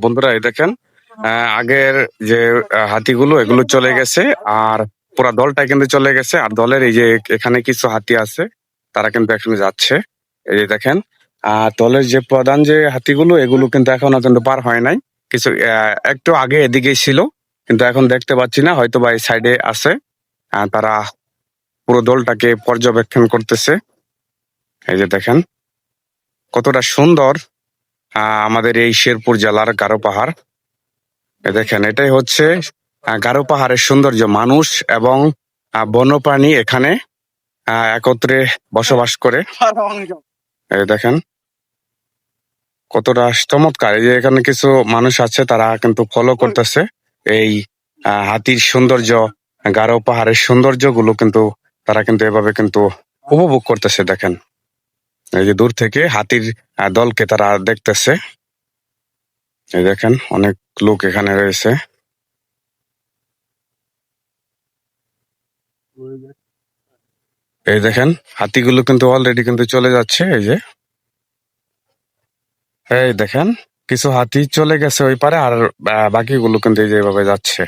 বন্ধুরা এই দেখেন, আগের যে হাতিগুলো এগুলো চলে গেছে, আর পুরা দলটা কিন্তু চলে গেছে। আর দলের এই যে এখানে কিছু হাতি আছে, তারা কিন্তু এখনো যাচ্ছে। এই যে দেখেন, দলের যে প্রধান যে হাতিগুলো এগুলো কিন্তু এখনো কিন্তু পার হয় নাই। কিছু একটু আগে এদিকেই ছিল, কিন্তু এখন দেখতে পাচ্ছি না, হয়তো বা এই সাইডে আছে। তারা পুরো দলটাকে পর্যবেক্ষণ করতেছে। এই যে দেখেন কতটা সুন্দর আমাদের এই শেরপুর জেলার গারো পাহাড়। দেখেন এটাই হচ্ছে গারো পাহাড়ের সৌন্দর্য। মানুষ এবং বন্যপ্রাণী এখানে একত্রে বসবাস করে। এই দেখেন কতটা চমৎকার। এই যে এখানে কিছু মানুষ আছে, তারা কিন্তু ফলো করতেছে এই হাতির সৌন্দর্য, গারো পাহাড়ের সৌন্দর্য গুলো কিন্তু তারা কিন্তু এভাবে কিন্তু উপভোগ করতেছে। দেখেন এই যে দূর থেকে হাতির দলকে তারা দেখতেছে। এই দেখেন অনেক লোক এখানে রয়েছে। এই দেখেন হাতিগুলো কিন্তু অলরেডি কিন্তু চলে যাচ্ছে। এই যে এই দেখেন কিছু হাতি চলে গেছে ওই পারে, আর বাকিগুলো কিন্তু এই যে এভাবে যাচ্ছে।